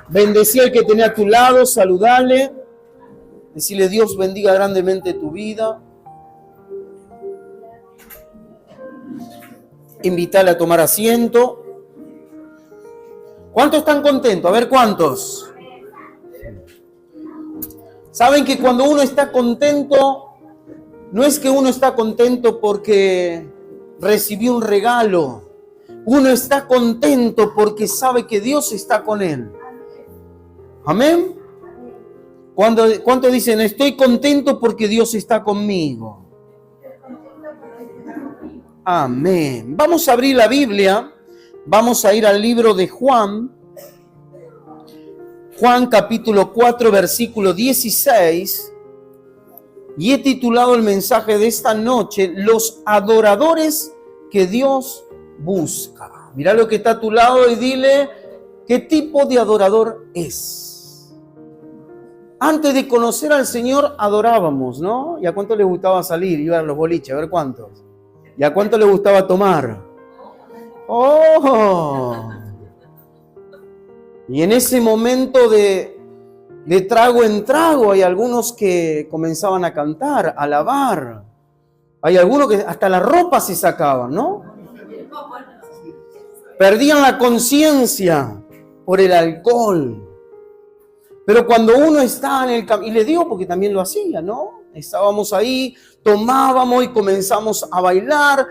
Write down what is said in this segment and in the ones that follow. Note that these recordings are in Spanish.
Bendecí al que tenía a tu lado, saludale. Decirle: Dios bendiga grandemente tu vida. Invítale a tomar asiento. ¿Cuántos están contentos? A ver, ¿cuántos? Saben que cuando uno está contento, no es que uno está contento porque recibió un regalo. Uno está contento porque sabe que Dios está con él. Amén. ¿Cuántos dicen: estoy contento porque Dios está conmigo? Amén. Vamos a abrir la Biblia. Vamos a ir al libro de Juan. Juan capítulo 4, versículo 16. Y he titulado el mensaje de esta noche: los adoradores que Dios busca. Mira lo que está a tu lado y dile: ¿qué tipo de adorador es? Antes de conocer al Señor adorábamos, ¿no? ¿Y a cuánto les gustaba salir? Iban a los boliches, a ver cuántos. ¿Y a cuánto les gustaba tomar? ¡Oh! Y en ese momento de trago en trago hay algunos que comenzaban a cantar, a alabar. Hay algunos que hasta la ropa se sacaban, ¿no? Perdían la conciencia por el alcohol. Pero cuando uno está en el camino, y le digo porque también lo hacía, ¿no? Estábamos ahí, tomábamos y comenzamos a bailar,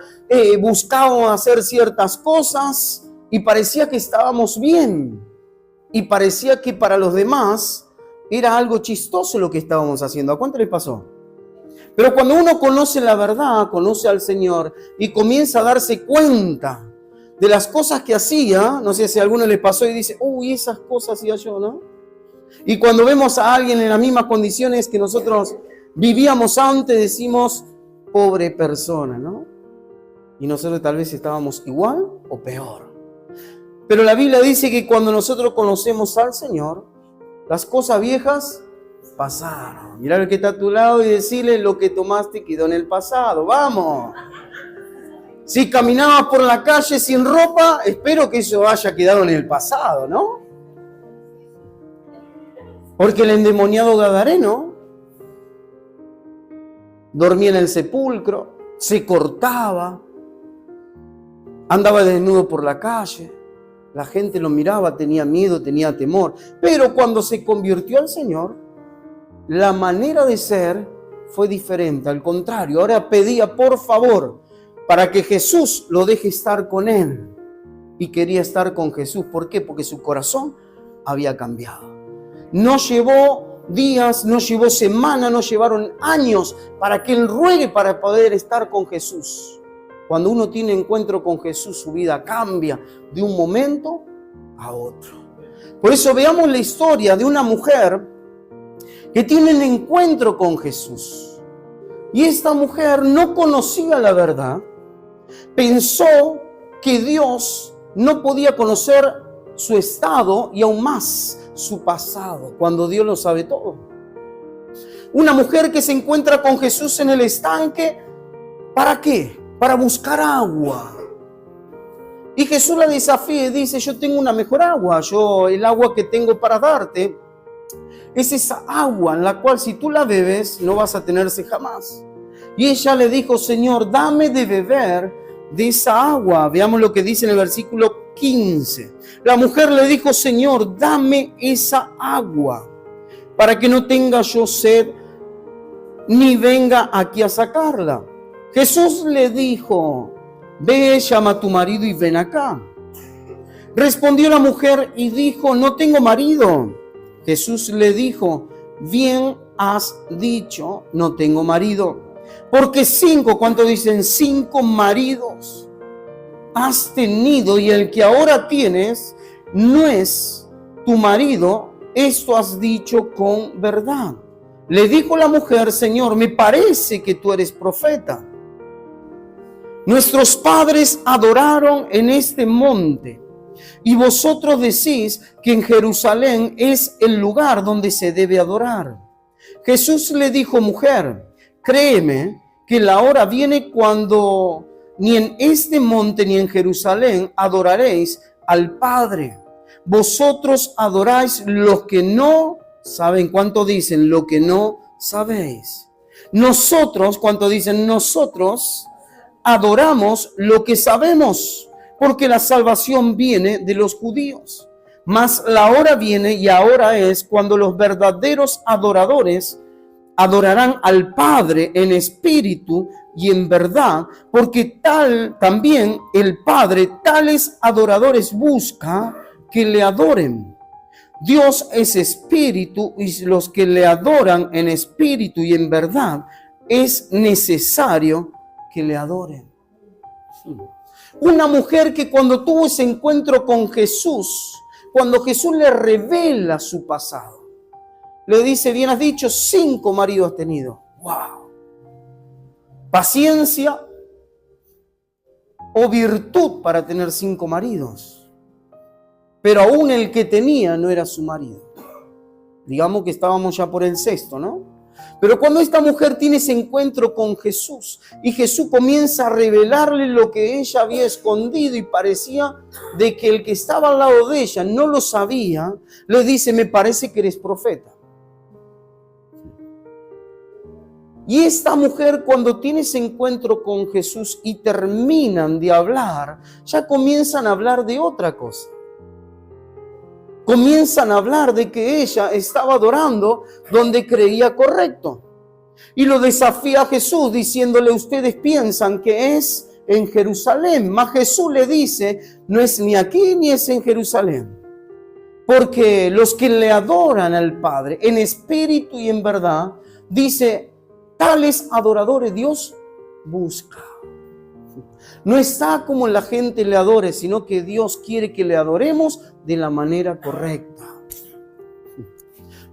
buscábamos hacer ciertas cosas y parecía que estábamos bien. Y parecía que para los demás era algo chistoso lo que estábamos haciendo. ¿A cuánto les pasó? Pero cuando uno conoce la verdad, conoce al Señor y comienza a darse cuenta de las cosas que hacía, no sé si a alguno le pasó y dice: uy, esas cosas hacía yo, ¿no? Y cuando vemos a alguien en las mismas condiciones que nosotros vivíamos antes, decimos: pobre persona, ¿no? Y nosotros tal vez estábamos igual o peor. Pero la Biblia dice que cuando nosotros conocemos al Señor, las cosas viejas pasaron. Mirá el que está a tu lado y decirle: lo que tomaste quedó en el pasado. ¡Vamos! Si caminabas por la calle sin ropa, espero que eso haya quedado en el pasado, ¿no? Porque el endemoniado gadareno dormía en el sepulcro, se cortaba, andaba desnudo por la calle, la gente lo miraba, tenía miedo, tenía temor. Pero cuando se convirtió al Señor, la manera de ser fue diferente. Al contrario, ahora pedía por favor para que Jesús lo deje estar con él. Y quería estar con Jesús. ¿Por qué? Porque su corazón había cambiado. No llevó días, no llevó semanas, no llevaron años para que él ruegue para poder estar con Jesús. Cuando uno tiene encuentro con Jesús, su vida cambia de un momento a otro. Por eso veamos la historia de una mujer que tiene un encuentro con Jesús. Y esta mujer no conocía la verdad. Pensó que Dios no podía conocer su estado y aún más su pasado, cuando Dios lo sabe todo. Una mujer que se encuentra con Jesús en el estanque, ¿para qué? Para buscar agua. Y Jesús la desafía y dice: yo tengo una mejor agua, el agua que tengo para darte es esa agua en la cual si tú la bebes no vas a tener sed jamás. Y ella le dijo: Señor, dame de beber de esa agua. Veamos lo que dice en el versículo 15. La mujer le dijo: Señor, dame esa agua para que no tenga yo sed ni venga aquí a sacarla. Jesús le dijo: ve, llama a tu marido y ven acá. Respondió la mujer y dijo: no tengo marido. Jesús le dijo: bien has dicho, no tengo marido. Porque 5, ¿cuánto dicen? 5 maridos has tenido y el que ahora tienes no es tu marido. Esto has dicho con verdad. Le dijo la mujer: Señor, me parece que tú eres profeta. Nuestros padres adoraron en este monte y vosotros decís que en Jerusalén es el lugar donde se debe adorar. Jesús le dijo: mujer, créeme que la hora viene cuando ni en este monte ni en Jerusalén adoraréis al Padre. Vosotros adoráis lo que no saben. ¿Cuánto dicen? Lo que no sabéis. Nosotros, ¿cuánto dicen? Nosotros adoramos lo que sabemos, porque la salvación viene de los judíos. Mas la hora viene y ahora es cuando los verdaderos adoradores adorarán al Padre en espíritu y en verdad, porque también el Padre tales adoradores busca que le adoren. Dios es espíritu y los que le adoran en espíritu y en verdad es necesario que le adoren. Una mujer que cuando tuvo ese encuentro con Jesús, cuando Jesús le revela su pasado, le dice, bien has dicho, 5 maridos has tenido. ¡Wow! Paciencia o virtud para tener 5 maridos. Pero aún el que tenía no era su marido. Digamos que estábamos ya por el 6º, ¿no? Pero cuando esta mujer tiene ese encuentro con Jesús y Jesús comienza a revelarle lo que ella había escondido y parecía de que el que estaba al lado de ella no lo sabía, le dice, me parece que eres profeta. Y esta mujer cuando tiene ese encuentro con Jesús y terminan de hablar, ya comienzan a hablar de otra cosa. Comienzan a hablar de que ella estaba adorando donde creía correcto. Y lo desafía a Jesús diciéndole, ustedes piensan que es en Jerusalén. Mas Jesús le dice, no es ni aquí ni es en Jerusalén. Porque los que le adoran al Padre en espíritu y en verdad, dice, tales adoradores Dios busca. No está como la gente le adore, sino que Dios quiere que le adoremos de la manera correcta.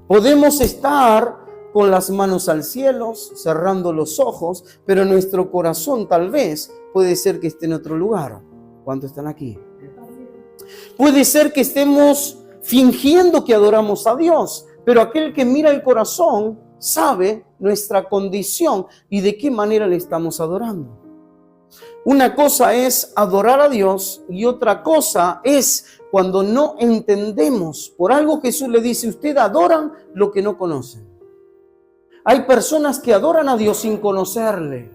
Podemos estar con las manos al cielo, cerrando los ojos, pero nuestro corazón tal vez puede ser que esté en otro lugar. ¿Cuántos están aquí? Puede ser que estemos fingiendo que adoramos a Dios, pero aquel que mira el corazón sabe nuestra condición y de qué manera le estamos adorando. Una cosa es adorar a Dios y otra cosa es cuando no entendemos. Por algo Jesús le dice, ustedes adoran lo que no conocen. Hay personas que adoran a Dios sin conocerle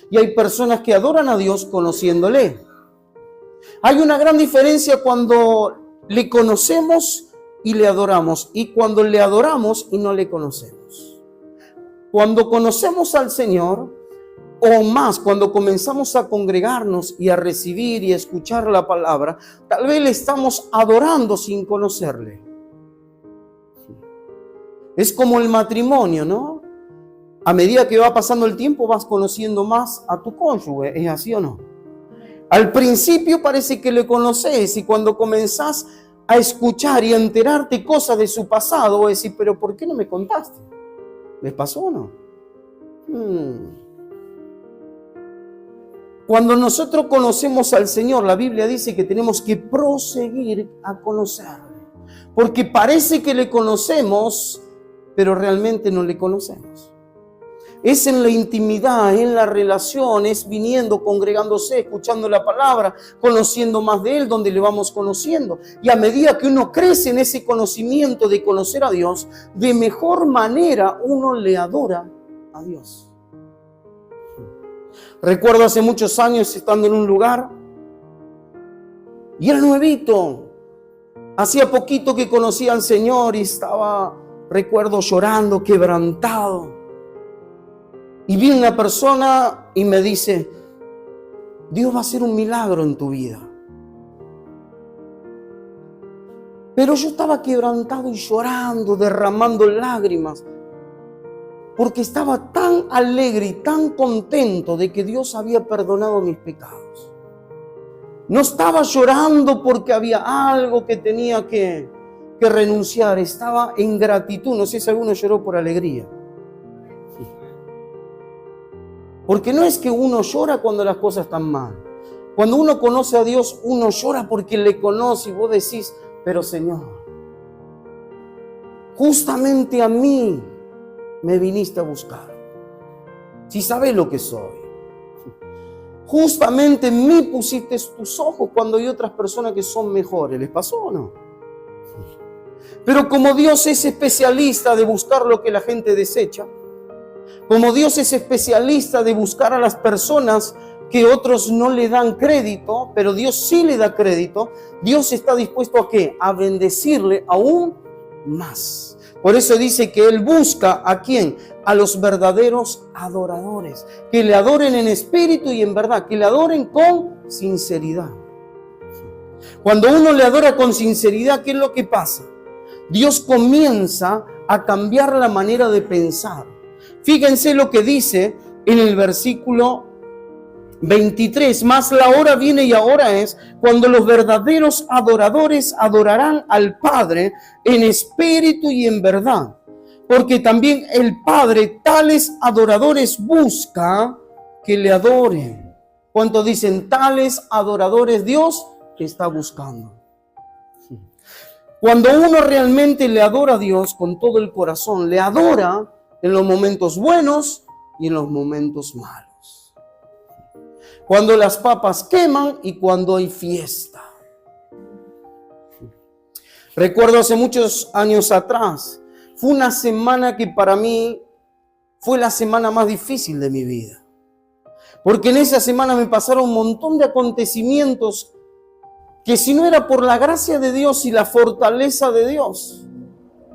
y hay personas que adoran a Dios conociéndole. Hay una gran diferencia cuando le conocemos y le adoramos y cuando le adoramos y no le conocemos. Cuando conocemos al Señor, o más, cuando comenzamos a congregarnos y a recibir y a escuchar la palabra, tal vez le estamos adorando sin conocerle. Es como el matrimonio, ¿no? A medida que va pasando el tiempo vas conociendo más a tu cónyuge, ¿es así o no? Al principio parece que le conoces y cuando comenzás a escuchar y a enterarte cosas de su pasado, vas a decir, pero ¿por qué no me contaste? ¿Les pasó o no? Cuando nosotros conocemos al Señor, la Biblia dice que tenemos que proseguir a conocerle. Porque parece que le conocemos, pero realmente no le conocemos. Es en la intimidad, en la relación, es viniendo, congregándose, escuchando la palabra, conociendo más de Él, donde le vamos conociendo. Y a medida que uno crece en ese conocimiento de conocer a Dios, de mejor manera uno le adora a Dios. Recuerdo hace muchos años estando en un lugar y era nuevito. Hacía poquito que conocía al Señor y estaba, recuerdo, llorando, quebrantado. Y vi una persona y me dice, Dios va a hacer un milagro en tu vida. Pero yo estaba quebrantado y llorando, derramando lágrimas. Porque estaba tan alegre y tan contento de que Dios había perdonado mis pecados. No estaba llorando porque había algo que tenía que renunciar. Estaba en gratitud. No sé si alguno lloró por alegría. Porque no es que uno llora cuando las cosas están mal. Cuando uno conoce a Dios, uno llora porque le conoce y vos decís, pero Señor, justamente a mí me viniste a buscar. Si sabes lo que soy. justamente en mí pusiste tus ojos cuando hay otras personas que son mejores. ¿Les pasó o no? Pero como Dios es especialista de buscar lo que la gente desecha, como Dios es especialista de buscar a las personas que otros no le dan crédito, pero Dios sí le da crédito, Dios está dispuesto ¿a qué? A bendecirle aún más. Por eso dice que Él busca ¿a quién? A los verdaderos adoradores, que le adoren en espíritu y en verdad, que le adoren con sinceridad. Cuando uno le adora con sinceridad, ¿qué es lo que pasa? Dios comienza a cambiar la manera de pensar. Fíjense lo que dice en el versículo 23, mas la hora viene y ahora es cuando los verdaderos adoradores adorarán al Padre en espíritu y en verdad, porque también el Padre tales adoradores busca que le adoren. ¿Cuántos dicen tales adoradores Dios está buscando? Cuando uno realmente le adora a Dios con todo el corazón, le adora en los momentos buenos y en los momentos malos. Cuando las papas queman y cuando hay fiesta. Recuerdo hace muchos años atrás, fue una semana que para mí fue la semana más difícil de mi vida. Porque en esa semana me pasaron un montón de acontecimientos que si no era por la gracia de Dios y la fortaleza de Dios,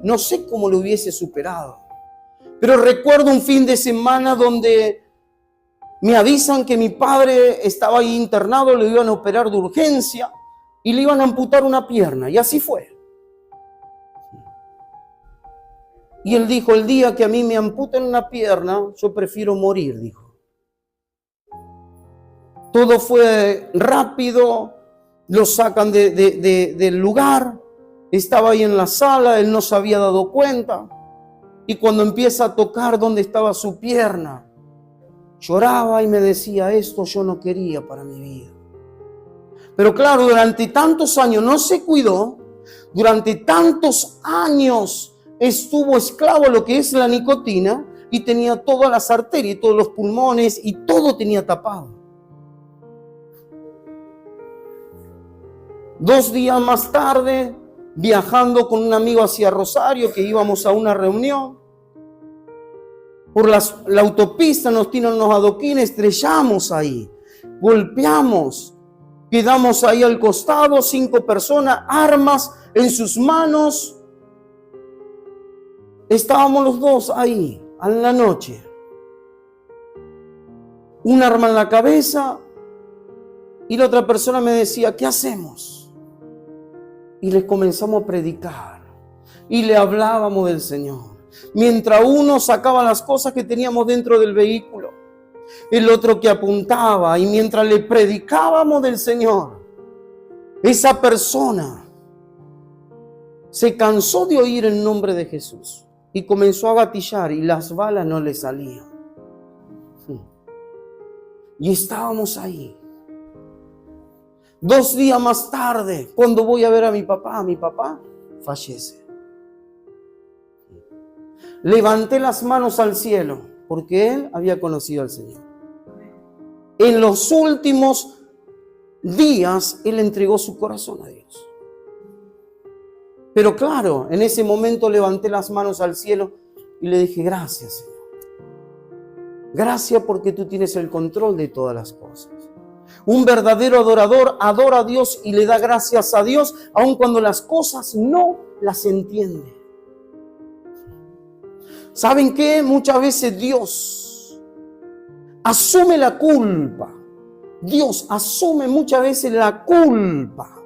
no sé cómo lo hubiese superado. Pero recuerdo un fin de semana donde me avisan que mi padre estaba ahí internado, le iban a operar de urgencia y le iban a amputar una pierna. Y así fue. Y él dijo, el día que a mí me amputen una pierna, yo prefiero morir, dijo. Todo fue rápido. Lo sacan del lugar, estaba ahí en la sala, él no se había dado cuenta. Y cuando empieza a tocar donde estaba su pierna, lloraba y me decía, esto yo no quería para mi vida. Pero claro, durante tantos años no se cuidó, durante tantos años estuvo esclavo a lo que es la nicotina y tenía todas las arterias, todos los pulmones y todo tenía tapado. 2 días más tarde, viajando con un amigo hacia Rosario, que íbamos a una reunión, por la autopista nos tiran unos adoquines, estrellamos ahí, golpeamos, quedamos ahí al costado, 5 personas, armas en sus manos. Estábamos los dos ahí, en la noche. Un arma en la cabeza y la otra persona me decía, ¿qué hacemos? Y les comenzamos a predicar y le hablábamos del Señor. Mientras uno sacaba las cosas que teníamos dentro del vehículo, el otro que apuntaba, y mientras le predicábamos del Señor, esa persona se cansó de oír el nombre de Jesús y comenzó a gatillar y las balas no le salían. Y estábamos ahí. 2 días más tarde, cuando voy a ver a mi papá fallece. Levanté las manos al cielo porque él había conocido al Señor. En los últimos días, él entregó su corazón a Dios. Pero claro, en ese momento levanté las manos al cielo y le dije, gracias, Señor. Gracias porque tú tienes el control de todas las cosas. Un verdadero adorador adora a Dios y le da gracias a Dios, aun cuando las cosas no las entiende. ¿Saben qué? Muchas veces Dios asume la culpa. Dios asume muchas veces la culpa,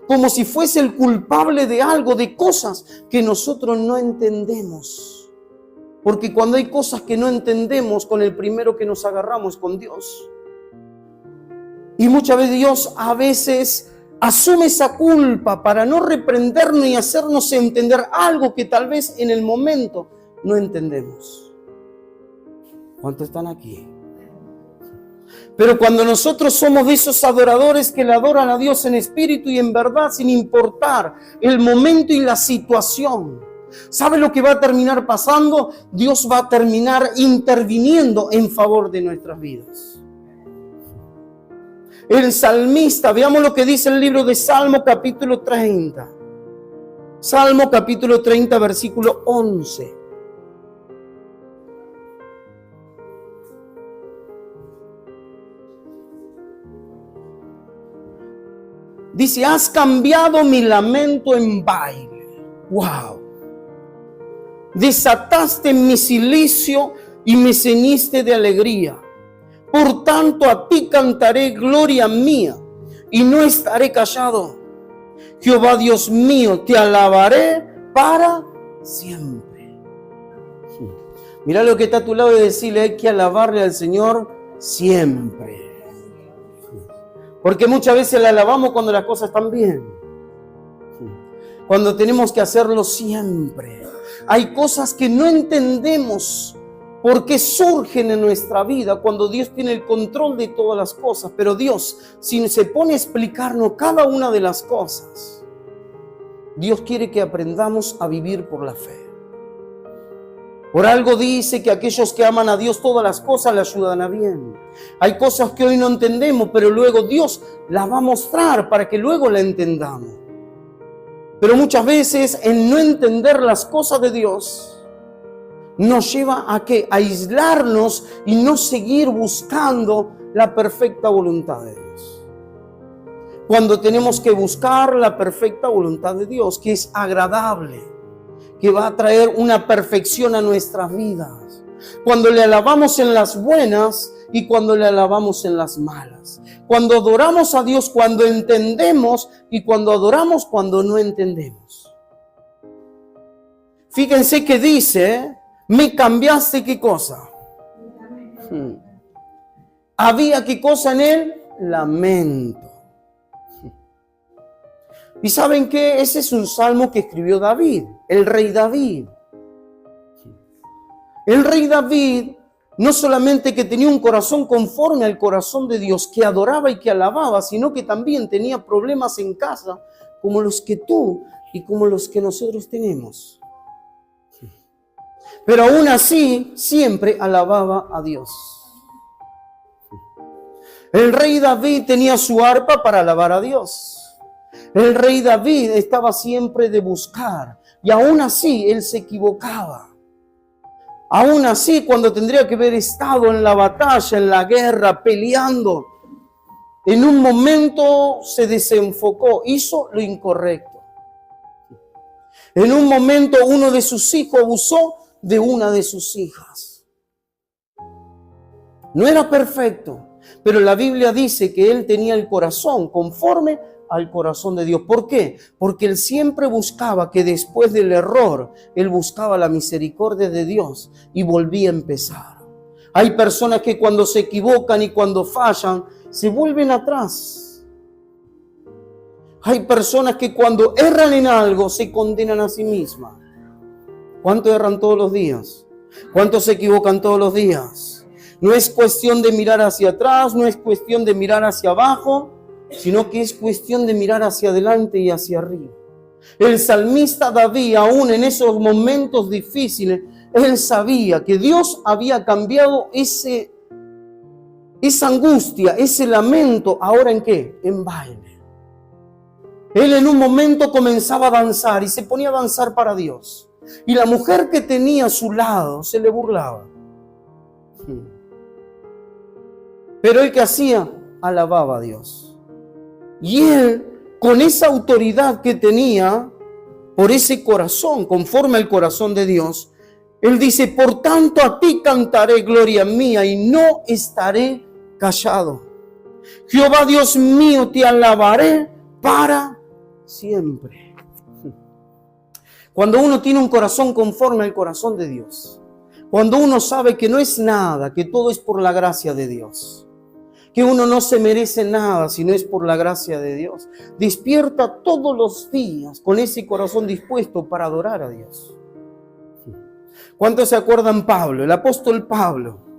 como si fuese el culpable de algo, de cosas que nosotros no entendemos. Porque cuando hay cosas que no entendemos, con el primero que nos agarramos es con Dios. Y muchas veces Dios a veces asume esa culpa para no reprendernos y hacernos entender algo que tal vez en el momento no entendemos. ¿Cuántos están aquí? Pero cuando nosotros somos de esos adoradores que le adoran a Dios en espíritu y en verdad, sin importar el momento y la situación, ¿sabe lo que va a terminar pasando? Dios va a terminar interviniendo en favor de nuestras vidas. El salmista, veamos lo que dice el libro de Salmo capítulo 30. Salmo capítulo 30, versículo 11. Dice, has cambiado mi lamento en baile. ¡Wow! Desataste mi cilicio y me ceñiste de alegría. Por tanto, a ti cantaré gloria mía y no estaré callado. Jehová Dios mío, te alabaré para siempre. Mira lo que está a tu lado y decirle, hay que alabarle al Señor siempre. Porque muchas veces le alabamos cuando las cosas están bien. Cuando tenemos que hacerlo siempre. Hay cosas que no entendemos por qué surgen en nuestra vida cuando Dios tiene el control de todas las cosas. Pero Dios, si se pone a explicarnos cada una de las cosas, Dios quiere que aprendamos a vivir por la fe. Por algo dice que aquellos que aman a Dios todas las cosas le ayudan a bien. Hay cosas que hoy no entendemos, pero luego Dios las va a mostrar para que luego la entendamos. Pero muchas veces el no entender las cosas de Dios nos lleva a ¿qué? A aislarnos y no seguir buscando la perfecta voluntad de Dios. Cuando tenemos que buscar la perfecta voluntad de Dios, que es agradable, que va a traer una perfección a nuestras vidas. Cuando le alabamos en las buenas y cuando le alabamos en las malas. Cuando adoramos a Dios cuando entendemos y cuando adoramos cuando no entendemos. Fíjense que dice, me cambiaste ¿qué cosa? Había ¿qué cosa en él? Lamento. ¿Y saben qué? Ese es un salmo que escribió David, el rey David. El rey David no solamente que tenía un corazón conforme al corazón de Dios, que adoraba y que alababa, sino que también tenía problemas en casa, como los que tú y como los que nosotros tenemos. Pero aún así, siempre alababa a Dios. El rey David tenía su arpa para alabar a Dios. El rey David estaba siempre de buscar y aún así él se equivocaba. Aún así, cuando tendría que haber estado en la batalla, en la guerra, peleando, en un momento se desenfocó, hizo lo incorrecto. En un momento uno de sus hijos abusó de una de sus hijas. No era perfecto, pero la Biblia dice que él tenía el corazón conforme al corazón de Dios. ¿Por qué? Porque él siempre buscaba que después del error, él buscaba la misericordia de Dios y volvía a empezar. Hay personas que cuando se equivocan y cuando fallan, se vuelven atrás. Hay personas que cuando erran en algo, se condenan a sí mismas. ¿Cuántos erran todos los días? ¿Cuántos se equivocan todos los días? No es cuestión de mirar hacia atrás, no es cuestión de mirar hacia abajo, sino que es cuestión de mirar hacia adelante y hacia arriba. El salmista David, aún en esos momentos difíciles, él sabía que Dios había cambiado esa angustia, ese lamento, ¿ahora en qué? En baile. Él en un momento comenzaba a danzar y se ponía a danzar para Dios. Y la mujer que tenía a su lado se le burlaba. Pero él, ¿qué hacía? Alababa a Dios. Y él, con esa autoridad que tenía, por ese corazón, conforme al corazón de Dios, él dice, por tanto a ti cantaré gloria mía y no estaré callado. Jehová Dios mío, te alabaré para siempre. Cuando uno tiene un corazón conforme al corazón de Dios, cuando uno sabe que no es nada, que todo es por la gracia de Dios, que uno no se merece nada si no es por la gracia de Dios, despierta todos los días con ese corazón dispuesto para adorar a Dios. ¿Cuántos se acuerdan Pablo? El apóstol Pablo.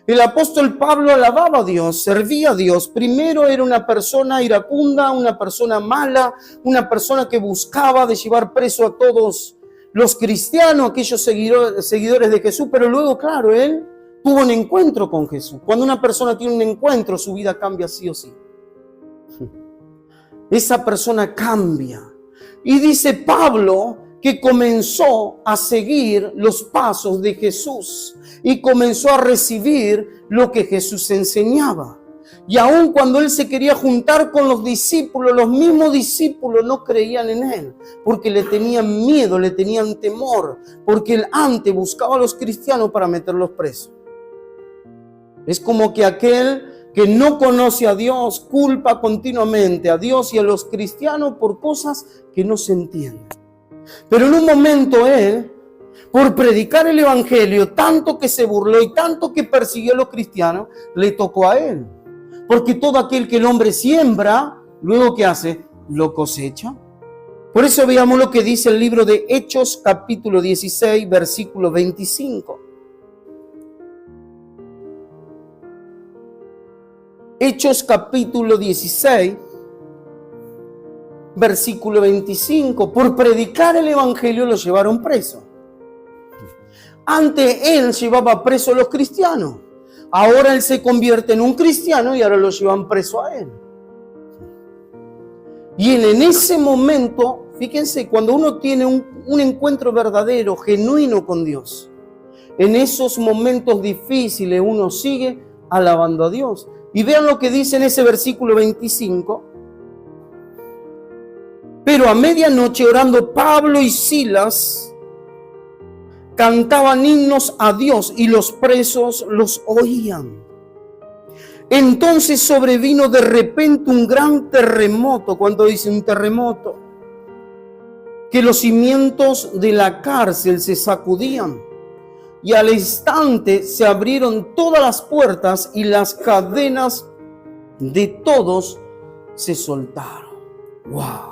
El apóstol Pablo alababa a Dios, servía a Dios. Primero era una persona iracunda, una persona mala, una persona que buscaba de llevar preso a todos los cristianos, aquellos seguidores de Jesús, pero luego, claro, él tuvo un encuentro con Jesús. Cuando una persona tiene un encuentro, su vida cambia sí o sí. esa persona cambia. Y dice Pablo que comenzó a seguir los pasos de Jesús y comenzó a recibir lo que Jesús enseñaba. Y aun cuando él se quería juntar con los discípulos, los mismos discípulos no creían en él, porque le tenían miedo, le tenían temor, porque él antes buscaba a los cristianos para meterlos presos. Es como que aquel que no conoce a Dios culpa continuamente a Dios y a los cristianos por cosas que no se entienden. Pero en un momento él, por predicar el evangelio, tanto que se burló y tanto que persiguió a los cristianos, le tocó a él. Porque todo aquel que el hombre siembra, luego ¿qué hace? Lo cosecha. Por eso veamos lo que dice el libro de Hechos, capítulo 16, versículo 25. Hechos, capítulo 16, versículo 25. Por predicar el evangelio lo llevaron preso. Antes él llevaba preso a los cristianos. Ahora él se convierte en un cristiano y ahora lo llevan preso a él. Y él en ese momento, fíjense, cuando uno tiene un encuentro verdadero, genuino con Dios, en esos momentos difíciles uno sigue alabando a Dios. Y vean lo que dice en ese versículo 25. Pero a medianoche, orando Pablo y Silas, cantaban himnos a Dios y los presos los oían. Entonces sobrevino de repente un gran terremoto. Cuando dice un terremoto, que los cimientos de la cárcel se sacudían y al instante se abrieron todas las puertas y las cadenas de todos se soltaron. ¡Wow!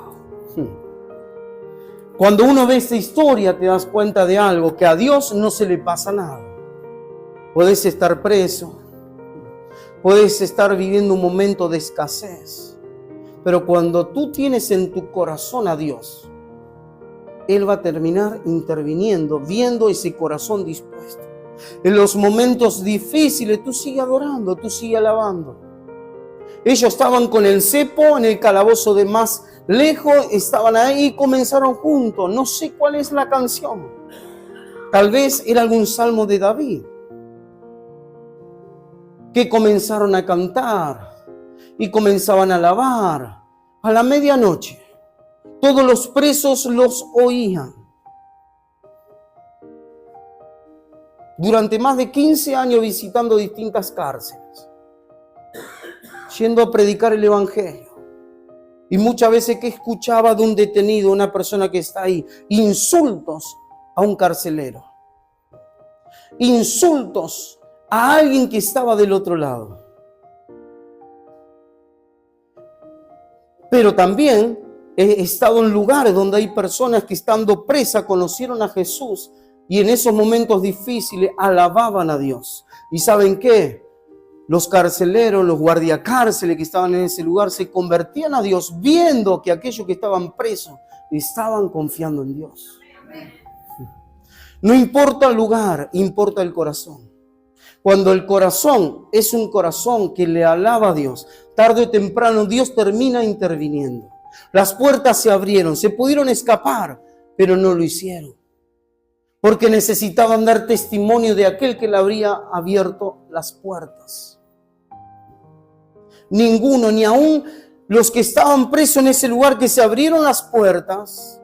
Cuando uno ve esta historia te das cuenta de algo, que a Dios no se le pasa nada. Puedes estar preso, puedes estar viviendo un momento de escasez, pero cuando tú tienes en tu corazón a Dios, Él va a terminar interviniendo, viendo ese corazón dispuesto. En los momentos difíciles tú sigues adorando, tú sigues alabando. Ellos estaban con el cepo en el calabozo de más lejos, estaban ahí y comenzaron juntos. No sé cuál es la canción. Tal vez era algún salmo de David, que comenzaron a cantar y comenzaban a alabar. A la medianoche, todos los presos los oían. Durante más de 15 años visitando distintas cárceles, yendo a predicar el evangelio. Y muchas veces que escuchaba de un detenido, una persona que está ahí, insultos a un carcelero, insultos a alguien que estaba del otro lado. Pero también he estado en lugares donde hay personas que estando presas conocieron a Jesús y en esos momentos difíciles alababan a Dios. ¿Y saben qué? Los carceleros, los guardiacárceles que estaban en ese lugar se convertían a Dios viendo que aquellos que estaban presos estaban confiando en Dios. No importa el lugar, importa el corazón. Cuando el corazón es un corazón que le alaba a Dios, tarde o temprano Dios termina interviniendo. Las puertas se abrieron, se pudieron escapar, pero no lo hicieron. Porque necesitaban dar testimonio de aquel que le habría abierto las puertas. Ninguno, ni aún los que estaban presos en ese lugar que se abrieron las puertas,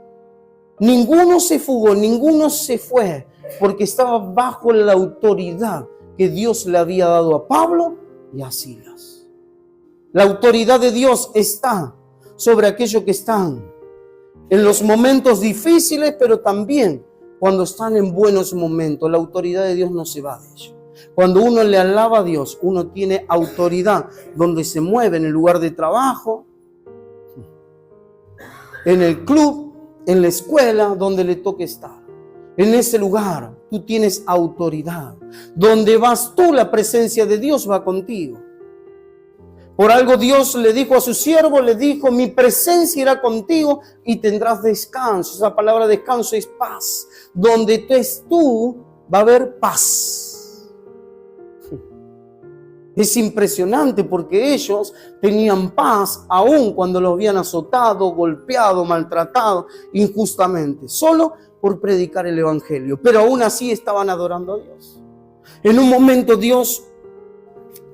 ninguno se fugó, ninguno se fue, porque estaba bajo la autoridad que Dios le había dado a Pablo y a Silas. La autoridad de Dios está sobre aquellos que están en los momentos difíciles, pero también cuando están en buenos momentos. La autoridad de Dios no se va de ellos. Cuando uno le alaba a Dios, uno tiene autoridad donde se mueve, en el lugar de trabajo, en el club, en la escuela, donde le toque estar. En ese lugar tú tienes autoridad. Donde vas tú, la presencia de Dios va contigo. Por algo Dios le dijo a su siervo, le dijo, mi presencia irá contigo y tendrás descanso. Esa palabra descanso es paz. Donde estés tú, va a haber paz. Es impresionante porque ellos tenían paz aún cuando los habían azotado, golpeado, maltratado injustamente, solo por predicar el evangelio. Pero aún así estaban adorando a Dios. En un momento Dios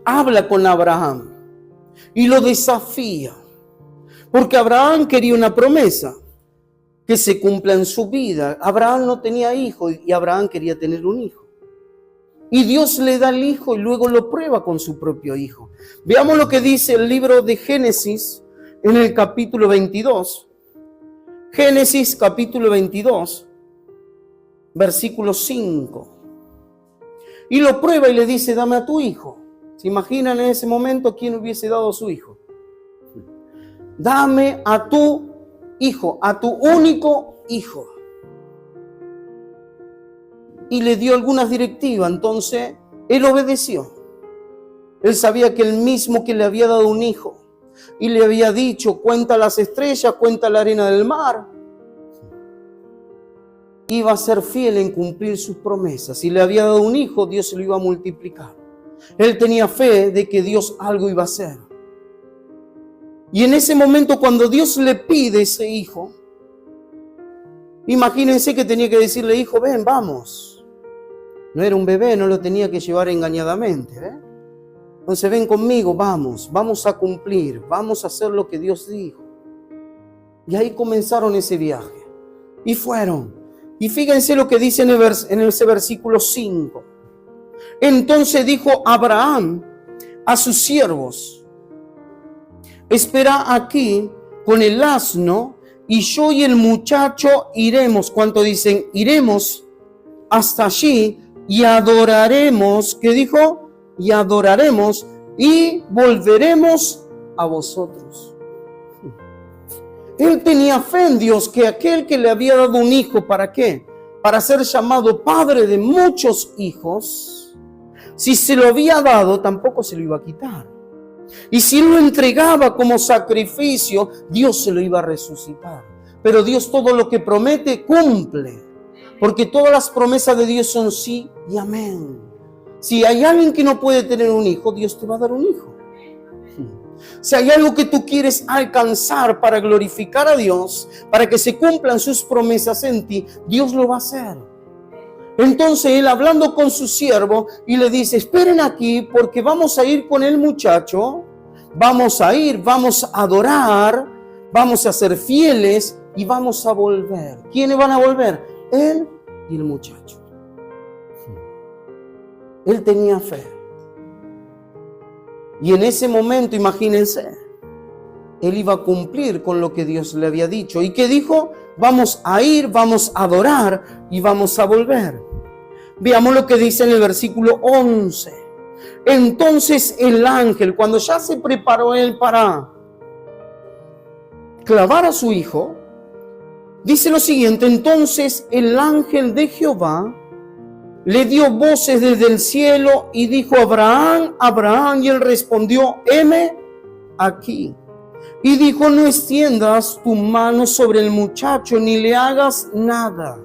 habla con Abraham y lo desafía, porque Abraham quería una promesa que se cumpla en su vida. Abraham no tenía hijo y Abraham quería tener un hijo. Y Dios le da el hijo y luego lo prueba con su propio hijo. Veamos lo que dice el libro de Génesis en el capítulo 22. Génesis capítulo 22, versículo 5. Y lo prueba y le dice, dame a tu hijo. ¿Se imaginan en ese momento quién hubiese dado a su hijo? Dame a tu hijo, a tu único hijo. Y le dio algunas directivas, entonces él obedeció. Él sabía que el mismo que le había dado un hijo y le había dicho, cuenta las estrellas, cuenta la arena del mar, iba a ser fiel en cumplir sus promesas. Si le había dado un hijo, Dios se lo iba a multiplicar. Él tenía fe de que Dios algo iba a hacer. Y en ese momento, cuando Dios le pide ese hijo, imagínense que tenía que decirle, hijo, ven, vamos. No era un bebé, no lo tenía que llevar engañadamente. Entonces ven conmigo, vamos a cumplir, vamos a hacer lo que Dios dijo. Y ahí comenzaron ese viaje. Y fueron. Y fíjense lo que dice en ese versículo 5. Entonces dijo Abraham a sus siervos, espera aquí con el asno y yo y el muchacho iremos. ¿Cuánto dicen? Iremos hasta allí y adoraremos. ¿Qué dijo? Y adoraremos y volveremos a vosotros. Él tenía fe en Dios, que aquel que le había dado un hijo, ¿para qué? Para ser llamado padre de muchos hijos. Si se lo había dado, tampoco se lo iba a quitar. Y si lo entregaba como sacrificio, Dios se lo iba a resucitar. Pero Dios todo lo que promete, cumple. Porque todas las promesas de Dios son sí y amén. Si hay alguien que no puede tener un hijo, Dios te va a dar un hijo. Si hay algo que tú quieres alcanzar para glorificar a Dios, para que se cumplan sus promesas en ti, Dios lo va a hacer. Entonces él hablando con su siervo y le dice, esperen aquí porque vamos a ir con el muchacho, vamos a ir, vamos a adorar, vamos a ser fieles y vamos a volver. ¿Quiénes van a volver? Él y el muchacho. Él tenía fe. Y en ese momento, imagínense, él iba a cumplir con lo que Dios le había dicho. ¿Y qué dijo? Vamos a ir, vamos a adorar y vamos a volver. Veamos lo que dice en el versículo 11. Entonces el ángel, cuando ya se preparó él para clavar a su hijo, dice lo siguiente, entonces el ángel de Jehová le dio voces desde el cielo y dijo, Abraham, Abraham, y él respondió, heme aquí. Y dijo, no extiendas tu mano sobre el muchacho, ni le hagas nada,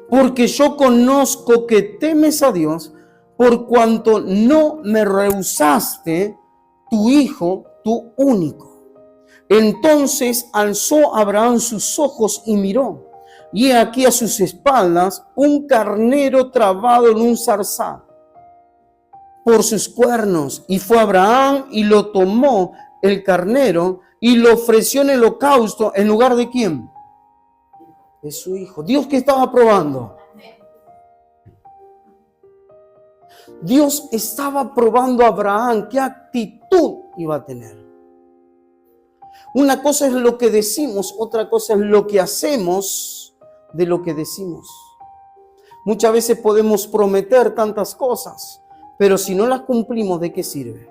porque yo conozco que temes a Dios, por cuanto no me rehusaste tu hijo, tu único. Entonces alzó Abraham sus ojos y miró, y he aquí a sus espaldas un carnero trabado en un zarzal por sus cuernos. Y fue Abraham y lo tomó el carnero y lo ofreció en el holocausto en lugar de ¿quién? De su hijo. Dios, ¿qué estaba probando? Dios estaba probando a Abraham qué actitud iba a tener. Una cosa es lo que decimos, otra cosa es lo que hacemos de lo que decimos. Muchas veces podemos prometer tantas cosas, pero si no las cumplimos, ¿de qué sirve?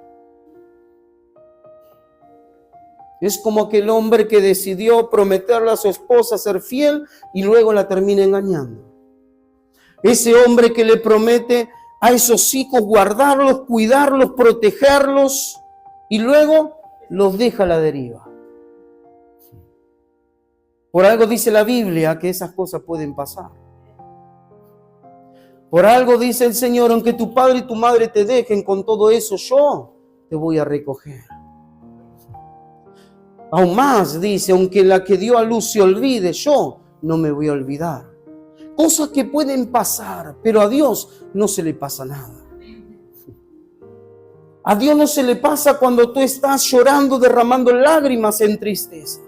Es como aquel hombre que decidió prometerle a su esposa ser fiel y luego la termina engañando. Ese hombre que le promete a esos hijos guardarlos, cuidarlos, protegerlos y luego los deja a la deriva. Por algo dice la Biblia que esas cosas pueden pasar. Por algo dice el Señor, aunque tu padre y tu madre te dejen, con todo eso yo te voy a recoger. Aún más dice, aunque la que dio a luz se olvide, yo no me voy a olvidar. Cosas que pueden pasar, pero a Dios no se le pasa nada. A Dios no se le pasa cuando tú estás llorando, derramando lágrimas en tristeza.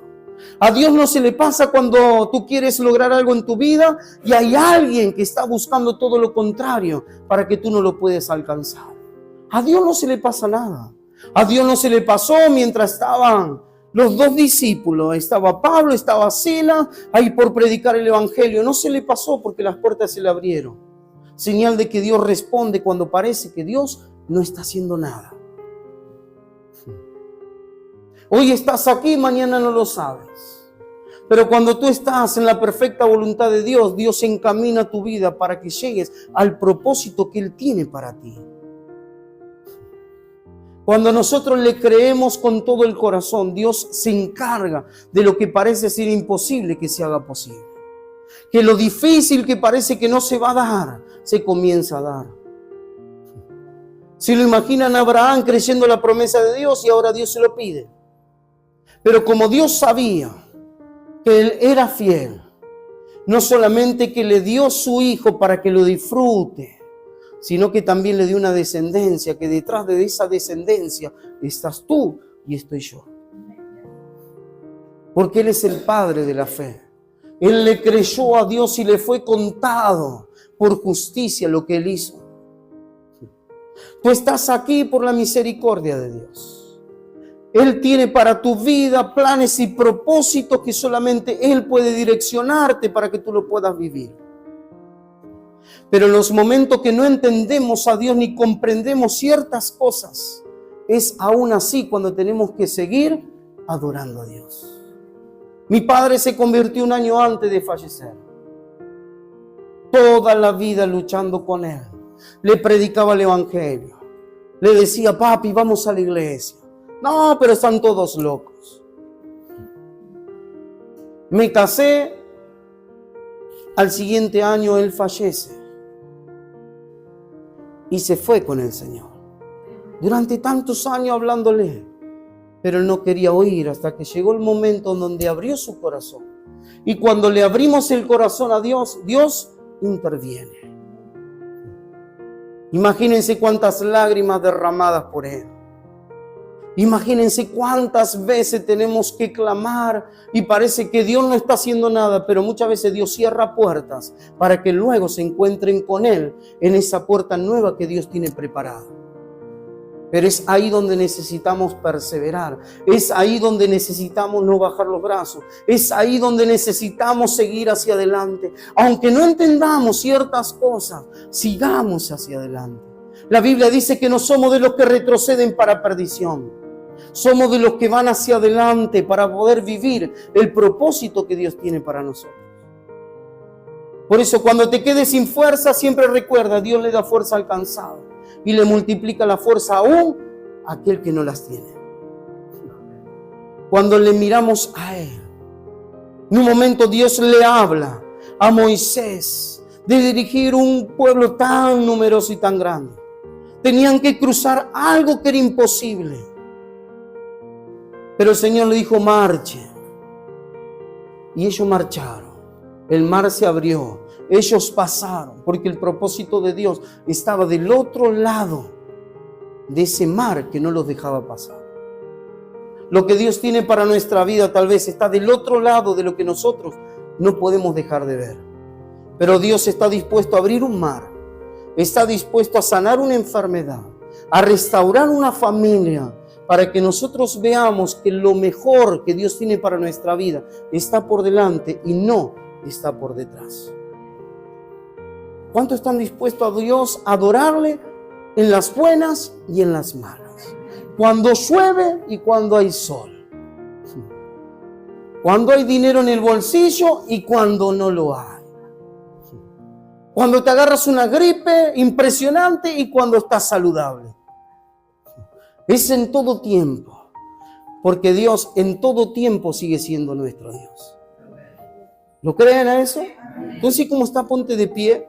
A Dios no se le pasa cuando tú quieres lograr algo en tu vida y hay alguien que está buscando todo lo contrario para que tú no lo puedas alcanzar. A Dios no se le pasa nada. A Dios no se le pasó mientras estaban los dos discípulos. Estaba Pablo, estaba Silas, ahí por predicar el evangelio. No se le pasó porque las puertas se le abrieron. Señal de que Dios responde cuando parece que Dios no está haciendo nada. Hoy estás aquí, mañana no lo sabes. Pero cuando tú estás en la perfecta voluntad de Dios, Dios encamina tu vida para que llegues al propósito que Él tiene para ti. Cuando nosotros le creemos con todo el corazón, Dios se encarga de lo que parece ser imposible que se haga posible. Que lo difícil que parece que no se va a dar, se comienza a dar. Si lo imaginan a Abraham creyendo la promesa de Dios y ahora Dios se lo pide. Pero como Dios sabía que Él era fiel, no solamente que le dio su hijo para que lo disfrute, sino que también le dio una descendencia, que detrás de esa descendencia estás tú y estoy yo. Porque Él es el Padre de la fe. Él le creyó a Dios y le fue contado por justicia lo que Él hizo. Tú estás aquí por la misericordia de Dios. Él tiene para tu vida planes y propósitos que solamente Él puede direccionarte para que tú lo puedas vivir. Pero en los momentos que no entendemos a Dios ni comprendemos ciertas cosas, es aún así cuando tenemos que seguir adorando a Dios. Mi padre se convirtió un año antes de fallecer. Toda la vida luchando con Él. Le predicaba el evangelio. Le decía, papi, vamos a la iglesia. No, pero están todos locos. Me casé, al siguiente año él fallece y se fue con el Señor. Durante tantos años hablándole, pero él no quería oír hasta que llegó el momento en donde abrió su corazón. Y cuando le abrimos el corazón a Dios, Dios interviene. Imagínense cuántas lágrimas derramadas por Él. Imagínense cuántas veces tenemos que clamar y parece que Dios no está haciendo nada, pero muchas veces Dios cierra puertas para que luego se encuentren con Él en esa puerta nueva que Dios tiene preparada. Pero es ahí donde necesitamos perseverar, es ahí donde necesitamos no bajar los brazos, es ahí donde necesitamos seguir hacia adelante. Aunque no entendamos ciertas cosas, sigamos hacia adelante. La Biblia dice que no somos de los que retroceden para perdición. Somos de los que van hacia adelante para poder vivir el propósito que Dios tiene para nosotros. Por eso cuando te quedes sin fuerza, siempre recuerda, Dios le da fuerza al cansado y le multiplica la fuerza aún a aquel que no las tiene. Cuando le miramos a Él, en un momento Dios le habla a Moisés de dirigir un pueblo tan numeroso y tan grande. Tenían que cruzar algo que era imposible. Pero el Señor le dijo, marche. Y ellos marcharon. El mar se abrió. Ellos pasaron. Porque el propósito de Dios estaba del otro lado de ese mar que no los dejaba pasar. Lo que Dios tiene para nuestra vida tal vez está del otro lado de lo que nosotros no podemos dejar de ver. Pero Dios está dispuesto a abrir un mar. Está dispuesto a sanar una enfermedad. A restaurar una familia. Para que nosotros veamos que lo mejor que Dios tiene para nuestra vida está por delante y no está por detrás. ¿Cuántos están dispuestos a Dios a adorarle en las buenas y en las malas? Cuando llueve y cuando hay sol. Cuando hay dinero en el bolsillo y cuando no lo hay. Cuando te agarras una gripe impresionante y cuando estás saludable. Es en todo tiempo, porque Dios en todo tiempo sigue siendo nuestro Dios. ¿Lo creen a eso? Entonces, ¿cómo está? Ponte de pie.